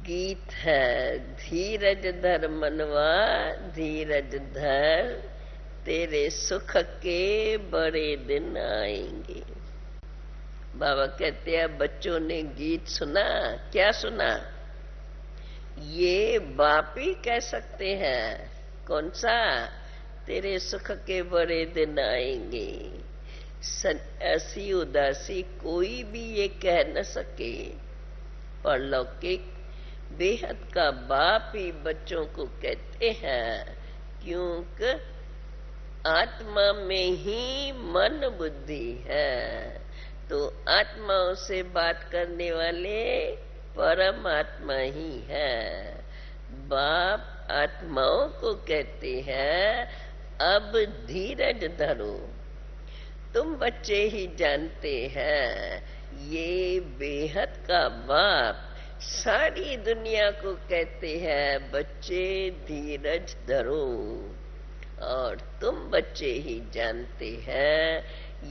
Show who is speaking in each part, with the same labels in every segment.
Speaker 1: गीत है, धीरज धर मनवा धीरज धर, तेरे सुख के बड़े दिन आएंगे। बाबा कहते हैं बच्चों ने गीत सुना, क्या सुना? ये बाप ही कह सकते हैं। कौन सा? तेरे सुख के बड़े दिन आएंगे। ऐसी उदासी कोई भी ये कह न सके। परलौकिक बेहद का बाप ही बच्चों को कहते हैं, क्योंकि आत्मा में ही मन बुद्धि है। तो आत्माओं से बात करने वाले परमात्मा ही है। बाप आत्माओं को कहते हैं अब धीरज धरो। तुम बच्चे ही जानते हैं, ये बेहद का बाप सारी दुनिया को कहते हैं बच्चे धीरज धरो। और तुम बच्चे ही जानते हैं,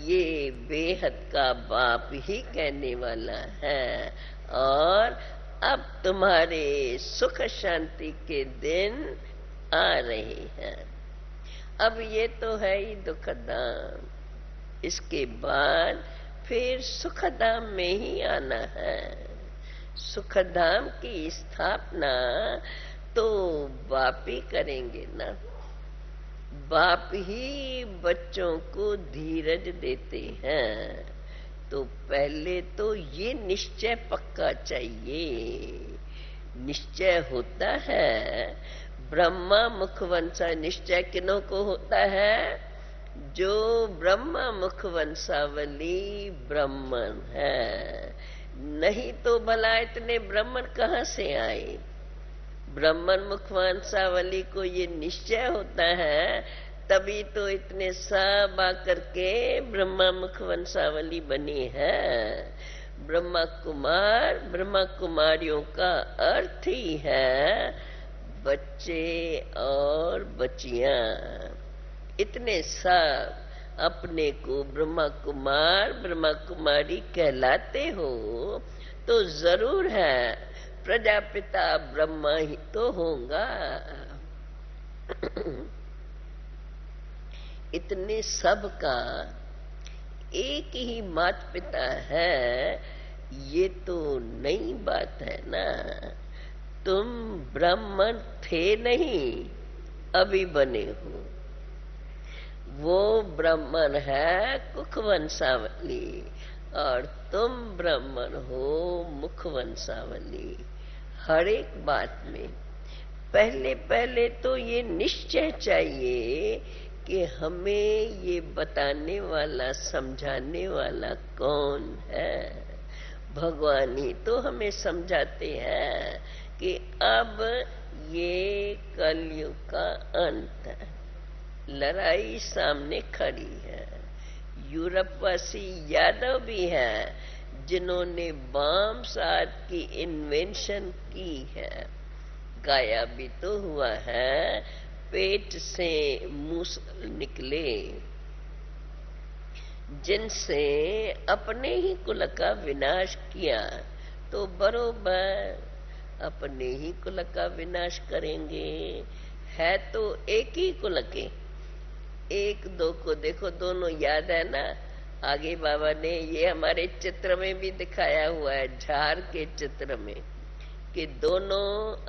Speaker 1: ये बेहद का बाप ही कहने वाला है। और अब तुम्हारे सुख शांति के दिन आ रहे हैं। अब ये तो है ही दुखधाम, इसके बाद फिर सुखधाम में ही आना है। सुखधाम की स्थापना तो बाप ही करेंगे ना। बाप ही बच्चों को धीरज देते हैं। तो पहले तो ये निश्चय पक्का चाहिए। निश्चय होता है ब्रह्मा मुखवंशा। निश्चय किन्हों को होता है? जो ब्रह्मा मुखवंशावली ब्राह्मण है। नहीं तो भला इतने ब्राह्मण कहाँ से आए? ब्राह्मण मुखवंशावली को ये निश्चय होता है, तभी तो इतने सब आकर के ब्रह्मा मुखवंशावली बनी है। ब्रह्मा कुमार, ब्रह्मा कुमारियों का अर्थ ही है बच्चे और बच्चियां। इतने सब अपने को ब्रह्मा कुमार ब्रह्मा कुमारी कहलाते हो तो जरूर है प्रजापिता ब्रह्मा ही तो होगा। इतने सब का एक ही माता पिता है, ये तो नई बात है ना। तुम ब्राह्मण थे नहीं, अभी बने हो। वो ब्राह्मण है कुखवंशावली और तुम ब्राह्मण हो मुखवंशावली। हर एक बात में पहले पहले तो ये निश्चय चाहिए कि हमें ये बताने वाला समझाने वाला कौन है। भगवान ही तो हमें समझाते हैं कि अब ये कलयुग का अंत है। लड़ाई सामने खड़ी है। यूरोपवासी यादव भी हैं जिन्होंने बम साथ की इन्वेंशन की है। गाया भी तो हुआ है, पेट से मूसल निकले जिनसे अपने ही कुल का विनाश किया, तो बरोबर अपने ही कुल का विनाश करेंगे। है तो एक ही कुल के। एक दो को देखो, दोनों याद है ना। आगे बाबा ने ये हमारे चित्र में भी दिखाया हुआ है, झार के चित्र में, कि दोनों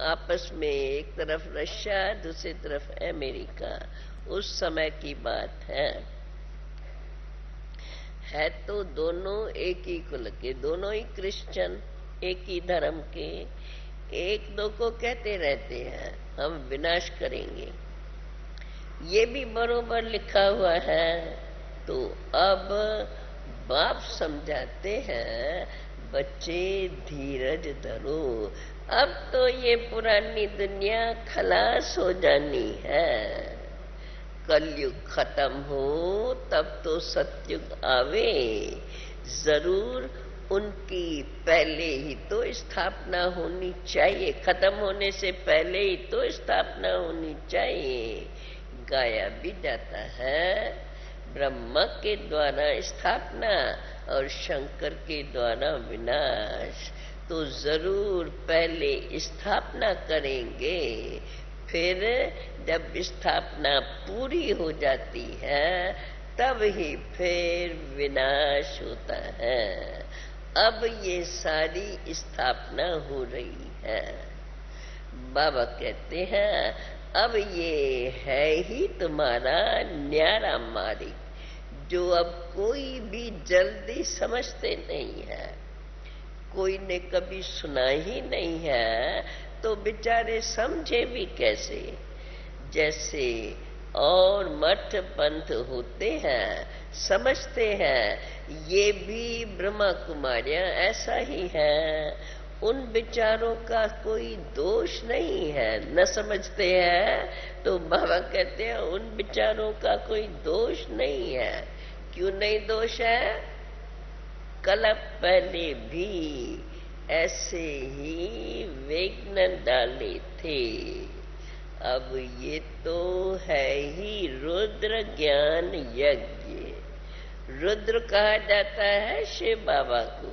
Speaker 1: आपस में, एक तरफ रशिया दूसरी तरफ अमेरिका, उस समय की बात है तो दोनों एक ही कुल के, दोनों ही क्रिश्चियन, एक ही धर्म के। एक दो को कहते रहते हैं हम विनाश करेंगे, ये भी बरोबर लिखा हुआ है। तो अब बाप समझाते हैं बच्चे धीरज धरो। अब तो ये पुरानी दुनिया खलास हो जानी है। कलयुग खत्म हो तब तो सतयुग आवे। जरूर उनकी पहले ही तो स्थापना होनी चाहिए, खत्म होने से पहले ही तो स्थापना होनी चाहिए। गाया भी जाता है ब्रह्मा के द्वारा स्थापना और शंकर के द्वारा विनाश। तो जरूर पहले स्थापना करेंगे, फिर जब स्थापना पूरी हो जाती है तब ही फिर विनाश होता है। अब ये सारी स्थापना हो रही है। बाबा कहते हैं अब ये है ही तुम्हारा न्यारा मार्ग, जो अब कोई भी जल्दी समझते नहीं है। कोई ने कभी सुना ही नहीं है तो बेचारे समझे भी कैसे। जैसे और मठ पंथ होते हैं, समझते हैं, ये भी ब्रह्मा कुमारियां ऐसा ही है। उन विचारों का कोई दोष नहीं है, न समझते हैं तो बाबा कहते हैं उन विचारों का कोई दोष नहीं है। क्यों नहीं दोष है? कल पहले भी ऐसे ही विघ्न डाले थे। अब ये तो है ही रुद्र ज्ञान यज्ञ। रुद्र कहा जाता है शिव बाबा को।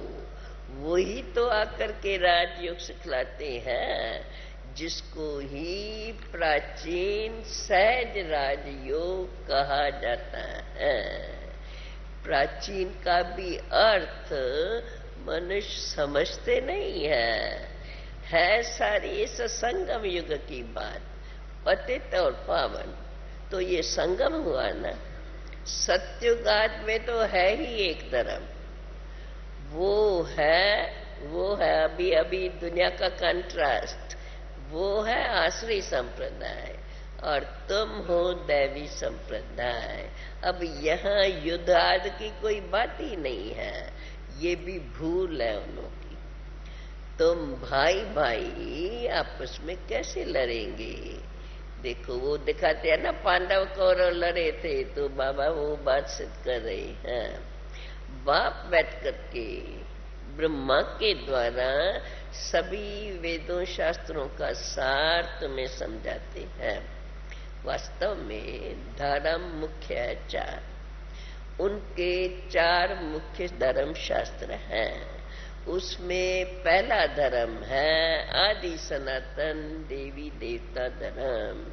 Speaker 1: वही तो आकर के राजयोग सिखलाते हैं, जिसको ही प्राचीन सहज राजयोग कहा जाता है। प्राचीन का भी अर्थ मनुष्य समझते नहीं है सारी इस संगम युग की बात, पतित और पावन। तो ये संगम हुआ ना। सत्युगाद में तो है ही एक धर्म, वो है अभी अभी दुनिया का कंट्रास्ट, वो है आसुरी संप्रदाय और तुम हो दैवी संप्रदाय। अब यहाँ युद्ध आदि की कोई बात ही नहीं है, ये भी भूल है उन की। तुम भाई भाई आपस में कैसे लड़ेंगे? देखो वो दिखाते हैं ना, पांडव कौरव लड़े थे, तो बाबा वो बात सिद्ध कर रहे हैं। बाप बैठ करके ब्रह्मा के द्वारा सभी वेदों शास्त्रों का सार तुम्हें समझाते हैं। वास्तव में धर्म मुख्य है चार। उनके चार मुख्य धर्म शास्त्र हैं। उसमें पहला धर्म है आदि सनातन देवी देवता धर्म,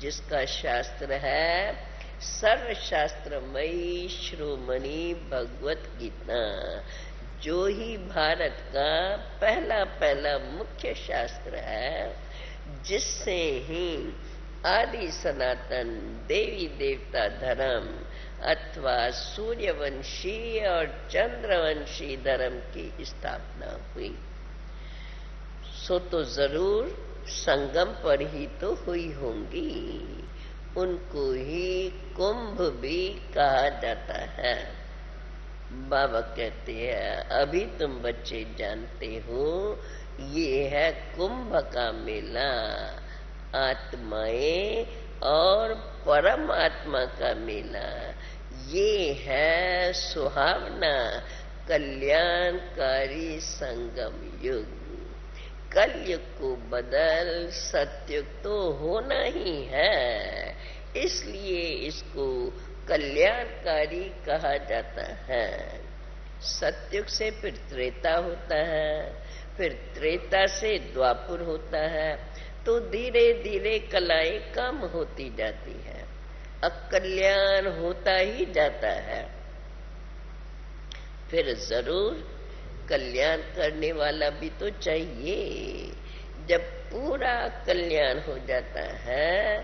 Speaker 1: जिसका शास्त्र है सर्वशास्त्रमयी श्रोमणी भगवत गीता, जो ही भारत का पहला मुख्य शास्त्र है, जिससे ही आदि सनातन देवी देवता धर्म अथवा सूर्यवंशी और चंद्रवंशी धर्म की स्थापना हुई। सो तो जरूर संगम पर ही तो हुई होंगी। उनको ही कुंभ भी कहा जाता है। बाबा कहते हैं अभी तुम बच्चे जानते हो, ये है कुंभ का मेला, आत्माएं और परमात्मा का मेला। ये है सुहावना कल्याणकारी संगम युग। कलयुग को बदल सतयुग तो होना ही है, इसलिए इसको कल्याणकारी कहा जाता है। सतयुग से फिर त्रेता होता है, फिर त्रेता से द्वापर होता है, तो धीरे धीरे कलाएं कम होती जाती है, अकल्याण होता ही जाता है। फिर जरूर कल्याण करने वाला भी तो चाहिए। जब पूरा कल्याण हो जाता है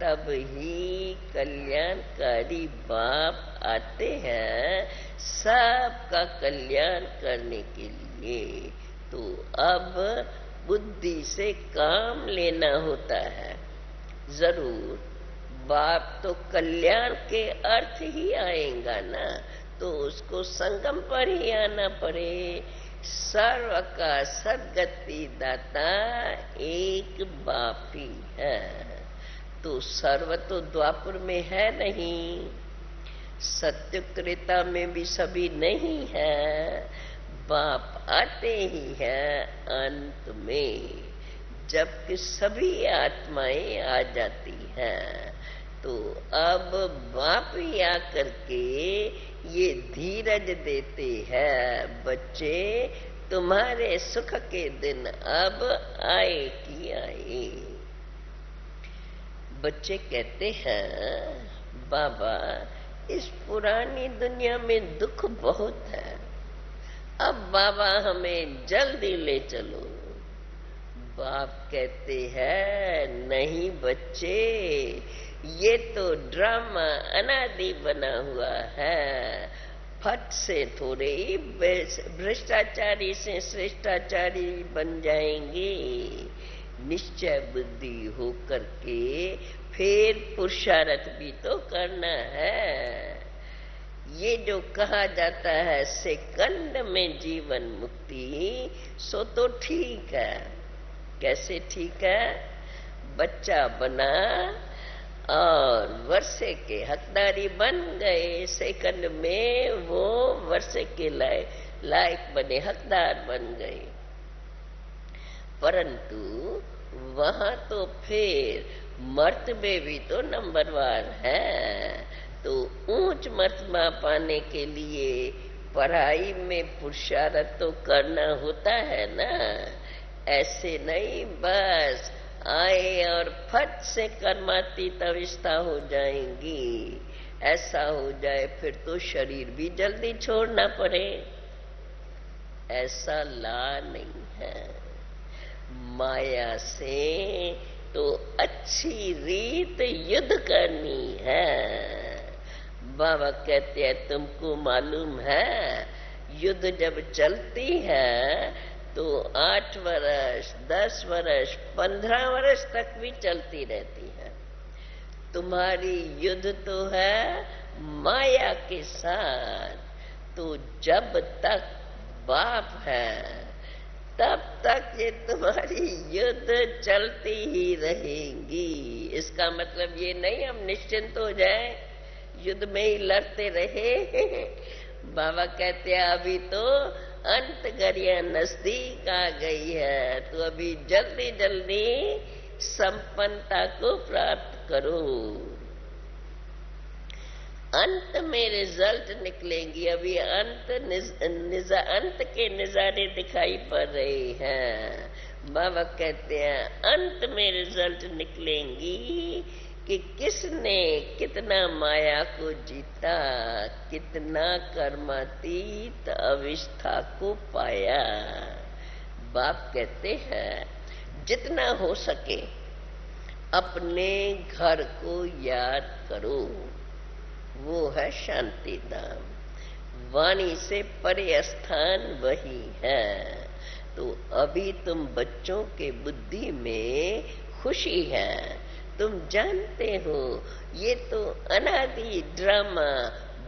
Speaker 1: तब ही कल्याणकारी बाप आते हैं सबका कल्याण करने के लिए। तो अब बुद्धि से काम लेना होता है। जरूर बाप तो कल्याण के अर्थ ही आएगा ना, तो उसको संगम पर ही आना पड़े। सर्व का सद्गति दाता एक बाप ही है। तो सर्व तो द्वापर में है नहीं, सत्य त्रेता में भी सभी नहीं है। बाप आते ही है अंत में, जबकि सभी आत्माएं आ जाती हैं। तो अब बाप ही आकर के ये धीरज देते हैं, बच्चे तुम्हारे सुख के दिन अब आए कि आए। बच्चे कहते हैं, बाबा इस पुरानी दुनिया में दुख बहुत है, अब बाबा हमें जल्दी ले चलो। बाप कहते हैं, नहीं बच्चे, ये तो ड्रामा अनादि बना हुआ है। फट से थोड़े ही भ्रष्टाचारी से श्रेष्ठाचारी बन जाएंगे। निश्चय बुद्धि होकर के फिर पुरुषार्थ भी तो करना है। ये जो कहा जाता है सेकंड में जीवन मुक्ति, सो तो ठीक है। कैसे ठीक है? बच्चा बना और वर्षे के हकदारी बन गए, सेकंड में वो वर्षे के लायक बने, हकदार बन गए। परंतु वहां तो फिर मर्तबे भी तो नंबरवार है। तो ऊंच मर्तबा पाने के लिए पढ़ाई में पुरुषार्थ तो करना होता है ना। ऐसे नहीं बस आए और फट से कर्मातीत अवस्था हो जाएंगी। ऐसा हो जाए फिर तो शरीर भी जल्दी छोड़ना पड़े। ऐसा ला नहीं है। माया से तो अच्छी रीत युद्ध करनी है। बाबा कहते हैं, तुमको मालूम है युद्ध जब चलती है तो 8 वर्ष, 10 वर्ष, 15 वर्ष तक भी चलती रहती है। तुम्हारी युद्ध तो है माया के साथ। तो जब तक बाप है तब तक ये तुम्हारी युद्ध चलती ही रहेगी। इसका मतलब ये नहीं हम निश्चिंत हो जाए, युद्ध में ही लड़ते रहे। बाबा कहते हैं अभी तो अंत घड़िया नजदीक आ गई है, तो अभी जल्दी जल्दी संपन्नता को प्राप्त करो। अंत में रिजल्ट निकलेंगी। अभी अंत के नजारे दिखाई पड़ रहे हैं। बाबा कहते हैं अंत में रिजल्ट निकलेंगी कि किसने कितना माया को जीता, कितना कर्मातीत अवस्था को पाया। बाप कहते हैं जितना हो सके अपने घर को याद करो, वो है शांति धाम। वाणी से परे स्थान वही है। तो अभी तुम बच्चों के बुद्धि में खुशी है। तुम जानते हो ये तो अनादि ड्रामा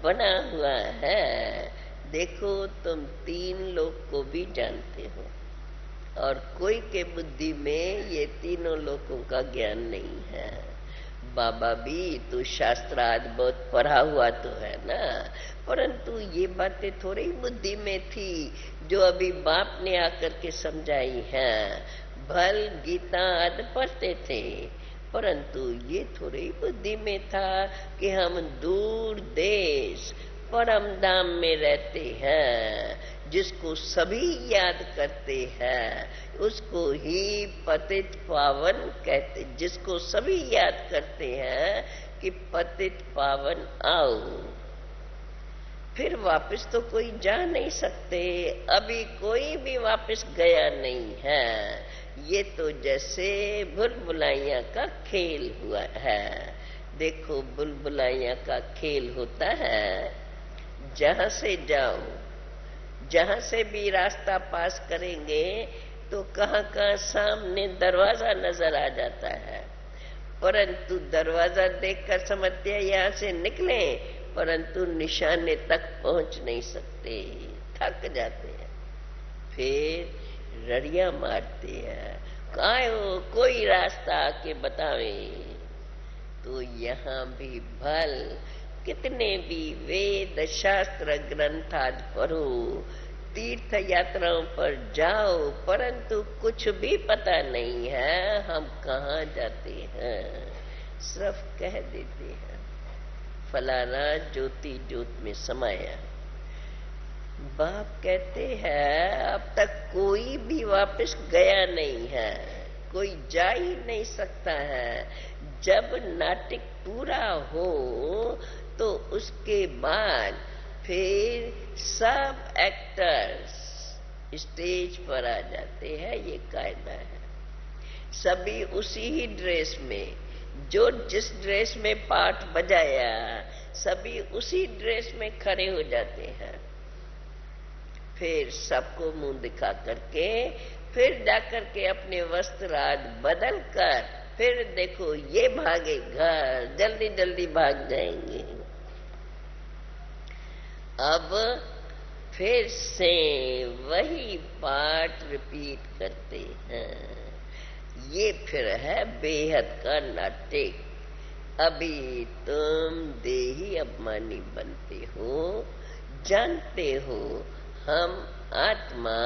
Speaker 1: बना हुआ है। देखो तुम 3 लोग को भी जानते हो और कोई के बुद्धि में ये तीनों लोगों का ज्ञान नहीं है। बाबा भी तो शास्त्रार्थ बहुत पढ़ा हुआ तो है ना, परंतु ये बातें थोड़ी बुद्धि में थी जो अभी बाप ने आकर के समझाई है। भल गीता आदि पढ़ते थे, परंतु ये थोड़ी बुद्धि में था कि हम दूर देश परम धाम में रहते हैं। जिसको सभी याद करते हैं उसको ही पतित पावन कहते। जिसको सभी याद करते हैं कि पतित पावन आओ, फिर वापस तो कोई जा नहीं सकते। अभी कोई भी वापस गया नहीं है। ये तो जैसे बुलबुलाइयां का खेल हुआ है। देखो बुलबुलाइयां का खेल होता है, जहां से जाओ, जहां से भी रास्ता पास करेंगे तो कहां सामने दरवाजा नजर आ जाता है, परंतु दरवाजा देखकर समझते हैं यहां से निकले, परंतु निशाने तक पहुंच नहीं सकते, थक जाते हैं। फिर रड़ियां मारते हैं, कायो कोई रास्ता आके बतावे। तो यहाँ भी भल कितने भी वेद शास्त्र ग्रंथ आदि पढ़ो, तीर्थ यात्राओं पर जाओ, परंतु कुछ भी पता नहीं है हम कहाँ जाते हैं। सिर्फ कह देते हैं फलाना ज्योति ज्योत में समाया। बाप कहते हैं अब तक कोई भी वापस गया नहीं है, कोई जा ही नहीं सकता है। जब नाटक पूरा हो तो उसके बाद फिर सब एक्टर्स स्टेज पर आ जाते हैं, ये कायदा है। सभी उसी ही ड्रेस में, जो जिस ड्रेस में पार्ट बजाया सभी उसी ड्रेस में खड़े हो जाते हैं। फिर सबको मुंह दिखा करके फिर जाकर के अपने वस्त्र आदि बदल कर फिर देखो ये भागे घर, जल्दी जल्दी भाग जाएंगे। अब फिर से वही पार्ट रिपीट करते हैं। ये फिर है बेहद का नाटक। अभी तुम देही अभिमानी बनते हो, जानते हो हम आत्मा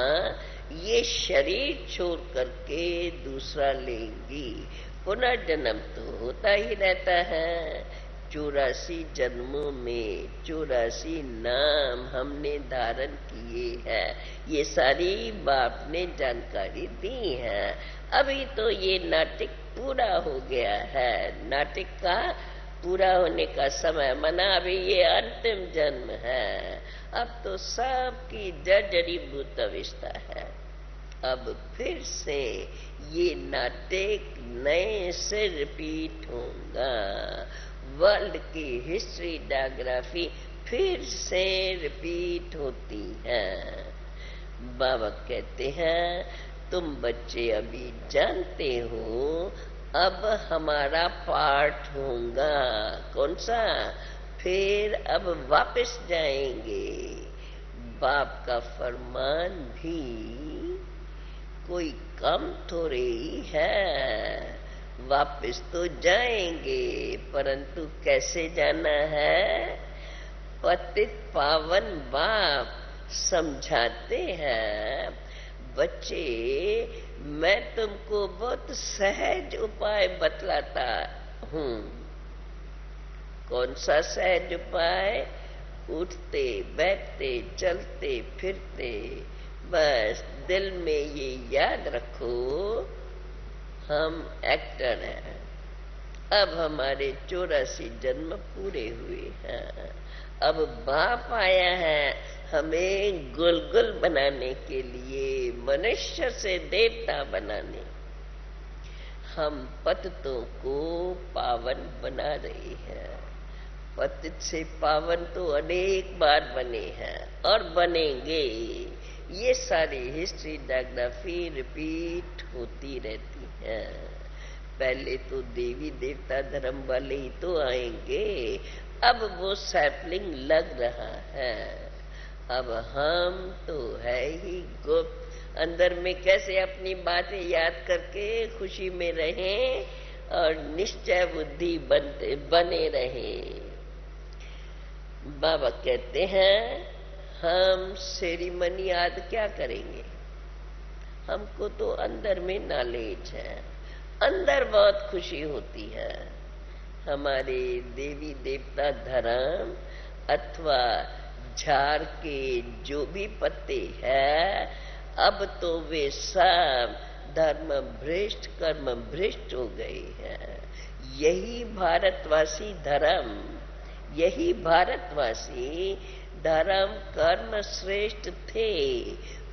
Speaker 1: ये शरीर छोड़ करके दूसरा लेंगी। पुनर्जन्म तो होता ही रहता है। 84 जन्मों में 84 नाम हमने धारण किए हैं, ये सारी बाप ने जानकारी दी है। अभी तो ये नाटक पूरा हो गया है, नाटक का पूरा होने का समय मना, अभी ये अंतिम जन्म है। अब तो सबकी जर्जरीभूत अवस्था है। अब फिर से ये नाटक नए से रिपीट होगा। वर्ल्ड की हिस्ट्री डायग्राफी फिर से रिपीट होती है। बाबा कहते हैं तुम बच्चे अभी जानते हो अब हमारा पार्ट होगा। कौन सा? फिर अब वापस जाएंगे। बाप का फरमान भी कोई कम थोड़े ही है। वापस तो जाएंगे, परंतु कैसे जाना है? पतित पावन बाप समझाते हैं, बच्चे मैं तुमको बहुत सहज उपाय बतलाता हूँ। कौन सा सहज उपाय? उठते बैठते चलते फिरते बस दिल में ये याद रखो हम एक्टर हैं। अब हमारे 84 जन्म पूरे हुए हैं। अब बाप आया है हमें गुलगुल बनाने के लिए, मनुष्य से देवता बनाने। हम पतितों को पावन बना रहे हैं। पतित से पावन तो अनेक बार बने हैं और बनेंगे। ये सारी हिस्ट्री डायग्राफी रिपीट होती रहती है। पहले तो देवी देवता धर्म वाले ही तो आएंगे, अब वो सैपलिंग लग रहा है। अब हम तो है ही गुप्त, अंदर में कैसे अपनी बातें याद करके खुशी में रहें और निश्चय बुद्धि बने रहें। बाबा कहते हैं हम सेरिमनी आदि क्या करेंगे? हमको तो अंदर में नॉलेज है, अंदर बहुत खुशी होती है। हमारे देवी देवता धर्म अथवा झाड़ के जो भी पत्ते हैं, अब तो वे सब धर्म भ्रष्ट कर्म भ्रष्ट हो गए हैं। यही भारतवासी धर्म, यही भारतवासी धर्म कर्म श्रेष्ठ थे।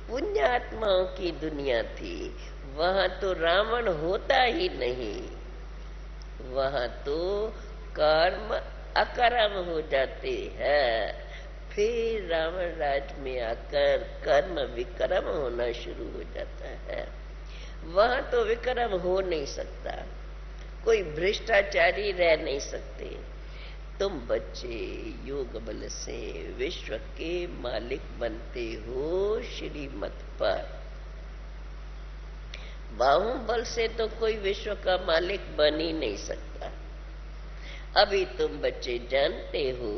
Speaker 1: पुण्यात्माओं की दुनिया थी, वहां तो रावण होता ही नहीं। वहां तो कर्म अकर्म हो जाते हैं। फिर रावण राज में आकर कर्म विक्रम होना शुरू हो जाता है। वहां तो विक्रम हो नहीं सकता, कोई भ्रष्टाचारी रह नहीं सकते। तुम बच्चे योग बल से विश्व के मालिक बनते हो श्रीमत पर। बाहुबल से तो कोई विश्व का मालिक बन ही नहीं सकता। अभी तुम बच्चे जानते हो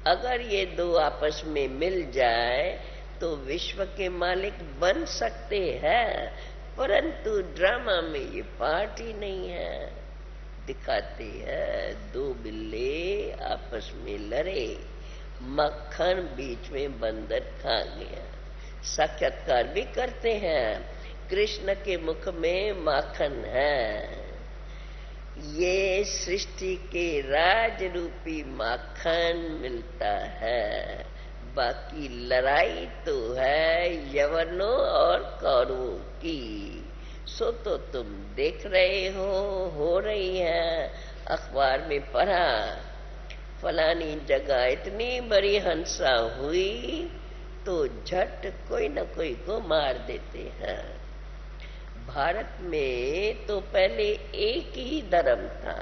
Speaker 1: अगर ये दो आपस में मिल जाए तो विश्व के मालिक बन सकते हैं, परंतु ड्रामा में ये पार्ट ही नहीं है। दिखाते हैं दो बिल्ले आपस में लड़े मक्खन बीच में बंदर खा गया। साक्षात्कार भी करते हैं, कृष्ण के मुख में माखन है। ये सृष्टि के राज रूपी माखन मिलता है। बाकी लड़ाई तो है यवनों और कौरवों की। सो तो तुम देख रहे हो रही है। अखबार में पढ़ा, फलानी जगह इतनी बड़ी हिंसा हुई तो झट कोई न कोई को मार देते हैं। भारत में तो पहले एक ही धर्म था,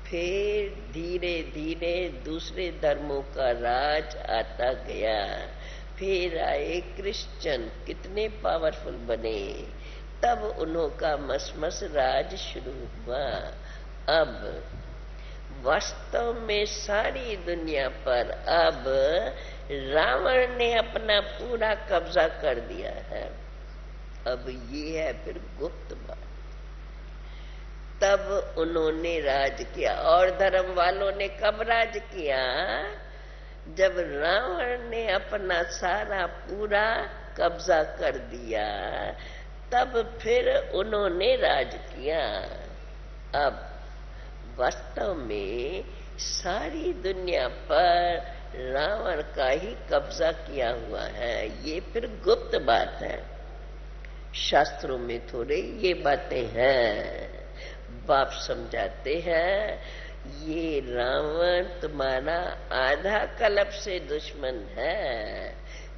Speaker 1: फिर धीरे धीरे दूसरे धर्मों का राज आता गया। फिर आए क्रिश्चियन, कितने पावरफुल बने, तब उन्होंने मसमस राज शुरू हुआ। अब वास्तव में सारी दुनिया पर अब रावण ने अपना पूरा कब्जा कर दिया है। अब ये है फिर गुप्त बात। तब उन्होंने राज किया, और धर्म वालों ने कब राज किया? जब रावण ने अपना सारा पूरा कब्जा कर दिया, तब फिर उन्होंने राज किया। अब वास्तव में सारी दुनिया पर रावण का ही कब्जा किया हुआ है। ये फिर गुप्त बात है, शास्त्रों में थोड़े ये बातें हैं। बाप समझाते हैं, ये रावण तुम्हारा आधा कल्प से दुश्मन है,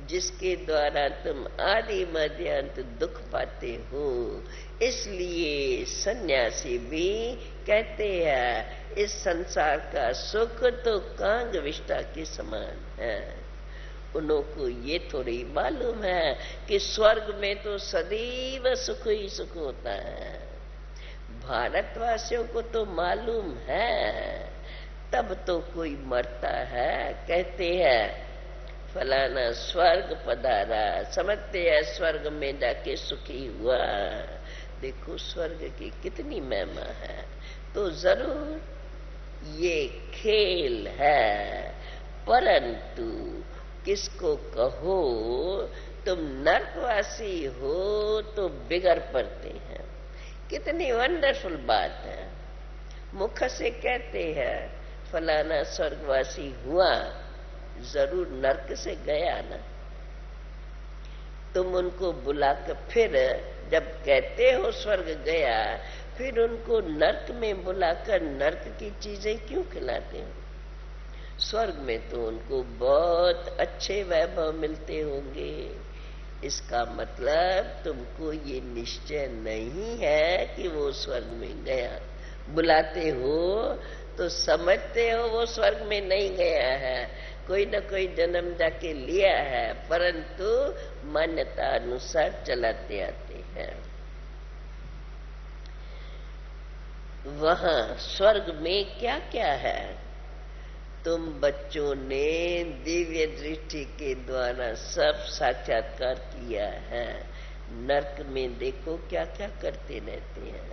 Speaker 1: जिसके द्वारा तुम आदि मध्य अंत दुख पाते हो। इसलिए सन्यासी भी कहते हैं इस संसार का सुख तो कांग विष्ठा के समान है। उनको ये थोड़ी मालूम है कि स्वर्ग में तो सदैव सुख ही सुख होता है। भारतवासियों को तो मालूम है, तब तो कोई मरता है, कहते हैं फलाना स्वर्ग पधारा, समझते हैं स्वर्ग में जाके सुखी हुआ। देखो स्वर्ग की कितनी महिमा है। तो जरूर ये खेल है, परंतु किसको कहो तुम नरकवासी हो तो बिगड़ पड़ते हैं। कितनी वंडरफुल बात है। मुख से कहते हैं फलाना स्वर्गवासी हुआ, जरूर नरक से गया ना। तुम उनको बुलाकर फिर जब कहते हो स्वर्ग गया, फिर उनको नरक में बुलाकर नरक की चीजें क्यों खिलाते हो? स्वर्ग में तो उनको बहुत अच्छे वैभव मिलते होंगे। इसका मतलब तुमको ये निश्चय नहीं है कि वो स्वर्ग में गया। बुलाते हो तो समझते हो वो स्वर्ग में नहीं गया है, कोई न कोई जन्म जाके लिया है, परंतु मान्यता अनुसार चलाते आते हैं। वहां स्वर्ग में क्या क्या है? तुम बच्चों ने दिव्य दृष्टि के द्वारा सब साक्षात्कार किया है। नरक में देखो क्या क्या करते रहते हैं।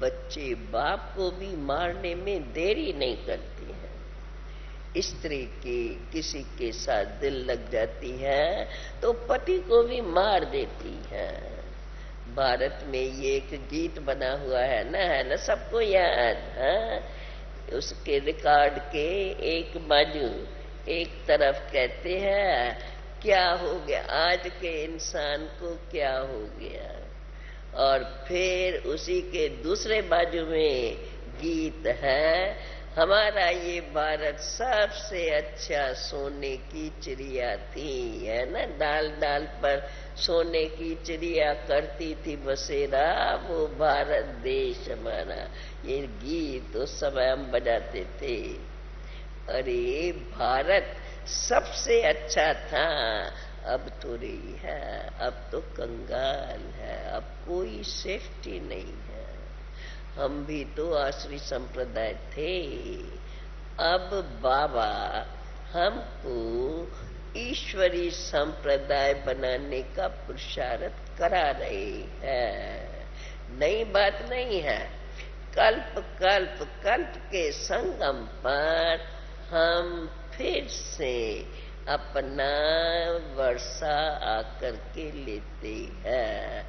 Speaker 1: बच्चे बाप को भी मारने में देरी नहीं करते हैं। स्त्री की किसी के साथ दिल लग जाती है तो पति को भी मार देती है। भारत में ये एक गीत बना हुआ है ना, सबको याद है। उसके रिकॉर्ड के एक बाजू एक तरफ कहते हैं क्या हो गया आज के इंसान को, क्या हो गया, और फिर उसी के दूसरे बाजू में गीत है हमारा ये भारत सबसे अच्छा सोने की चिड़िया थी, है ना। डाल डाल पर सोने की चिड़िया करती थी बसेरा, वो भारत देश हमारा। ये गीत उस समय हम बजाते थे। अरे भारत सबसे अच्छा था, अब तो रही है, अब तो कंगाल है, अब कोई सेफ्टी नहीं है। हम भी तो आश्री संप्रदाय थे। अब बाबा हमको ईश्वरी संप्रदाय बनाने का पुरुषार्थ करा रहे हैं। नई बात नहीं है। कल्प कल्प कल्प के संगम पर हम फिर से अपना वर्षा आकर के लेते हैं।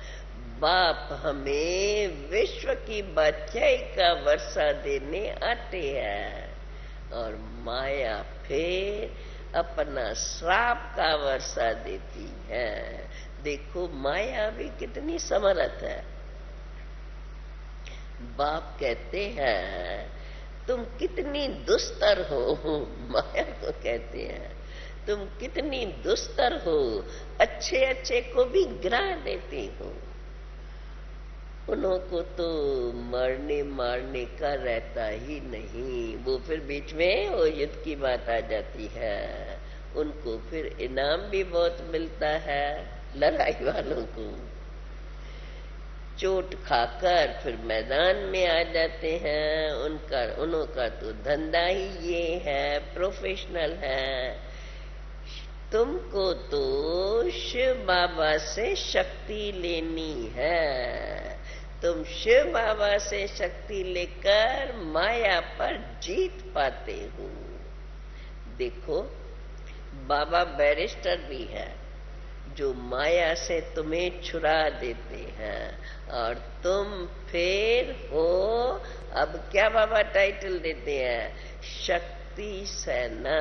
Speaker 1: बाप हमें विश्व की बचाई का वर्षा देने आते हैं और माया फिर अपना श्राप का वर्षा देती है। देखो माया भी कितनी समर्थ है। बाप कहते हैं तुम कितनी दुस्तर हो, माया को कहते हैं तुम कितनी दुस्तर हो, अच्छे अच्छे को भी गिरा देते हो। उनको तो मरने मारने का रहता ही नहीं, वो फिर बीच में वो युद्ध की बात आ जाती है। उनको फिर इनाम भी बहुत मिलता है, लड़ाई वालों को चोट खाकर फिर मैदान में आ जाते हैं। उनका तो धंधा ही ये है, प्रोफेशनल है। तुमको तो शिव बाबा से शक्ति लेनी है। तुम शिव बाबा से शक्ति लेकर माया पर जीत पाते हो। देखो बाबा बैरिस्टर भी है जो माया से तुम्हें छुड़ा देते हैं और तुम फिर हो, अब क्या बाबा टाइटल देते हैं, शक्ति सेना।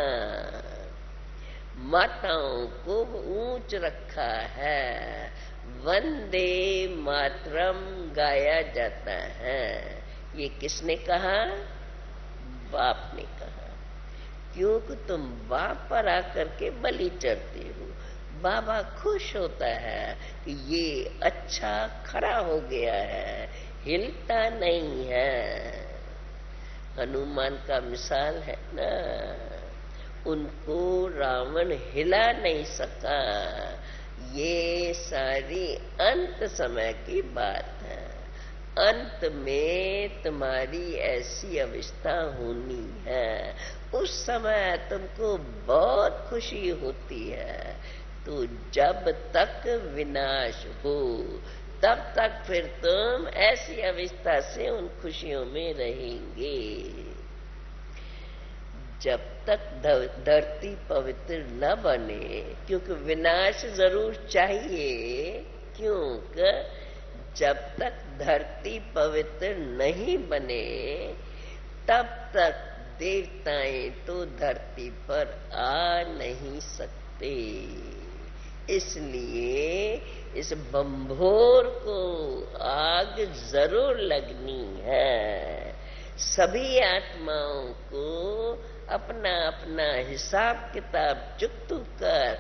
Speaker 1: माताओं को ऊंच रखा है, वंदे मातरम गाया जाता है। ये किसने कहा? बाप ने कहा। क्योंकि तुम बाप पर आकर के बलि चढ़ते हो। बाबा खुश होता है कि ये अच्छा खड़ा हो गया है, हिलता नहीं है। हनुमान का मिसाल है ना, उनको रावण हिला नहीं सका। ये सारी अंत समय की बात है। अंत में तुम्हारी ऐसी अवस्था होनी है, उस समय तुमको बहुत खुशी होती है। तो जब तक विनाश हो तब तक फिर तुम ऐसी अवस्था से उन खुशियों में रहेंगे। जब तक धरती पवित्र न बने, क्योंकि विनाश जरूर चाहिए, क्योंकि जब तक धरती पवित्र नहीं बने तब तक देवताएं तो धरती पर आ नहीं सकते। इसलिए इस बंभोर को आग जरूर लगनी है। सभी आत्माओं को अपना अपना हिसाब किताब चुकतू कर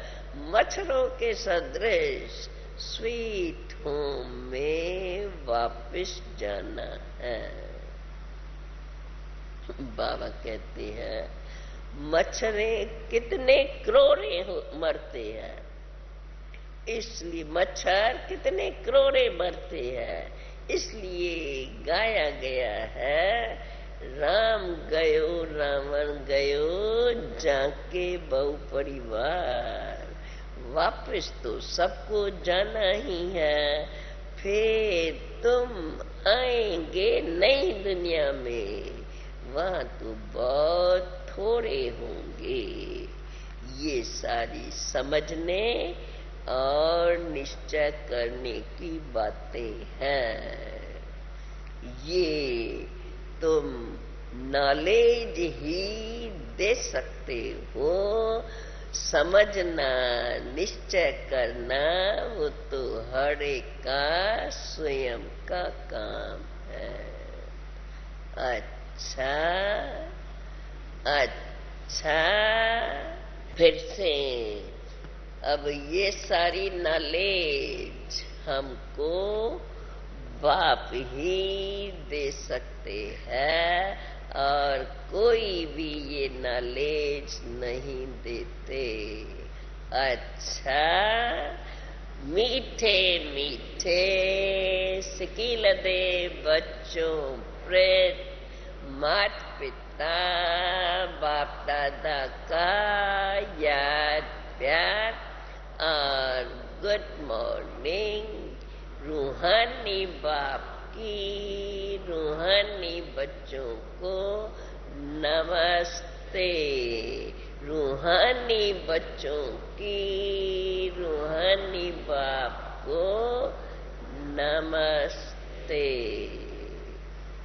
Speaker 1: मच्छरों के सदृश स्वीट होम में वापस जाना है। बाबा कहते हैं मच्छरें कितने करोड़े मरते हैं, इसलिए मच्छर कितने करोड़े मरते हैं, इसलिए गाया गया है राम गयो रावण गयो जाके बहु परिवार। वापस तो सबको जाना ही है, फिर तुम आएंगे नई दुनिया में, वहां तो बहुत थोड़े होंगे। ये सारी समझने और निश्चय करने की बातें हैं। ये तुम नॉलेज ही दे सकते हो, समझना निश्चय करना वो तो हर एक का स्वयं का काम है। अच्छा अच्छा, फिर से अब ये सारी नॉलेज हमको बाप ही दे सकते हैं और कोई भी ये नॉलेज नहीं देते। अच्छा, मीठे मीठे सिकील दे बच्चों प्रेत मात पिता बाप दादा का याद प्यार और गुड मॉर्निंग। रूहानी बाप की रूहानी बच्चों को नमस्ते। रूहानी बच्चों की रूहानी बाप को नमस्ते।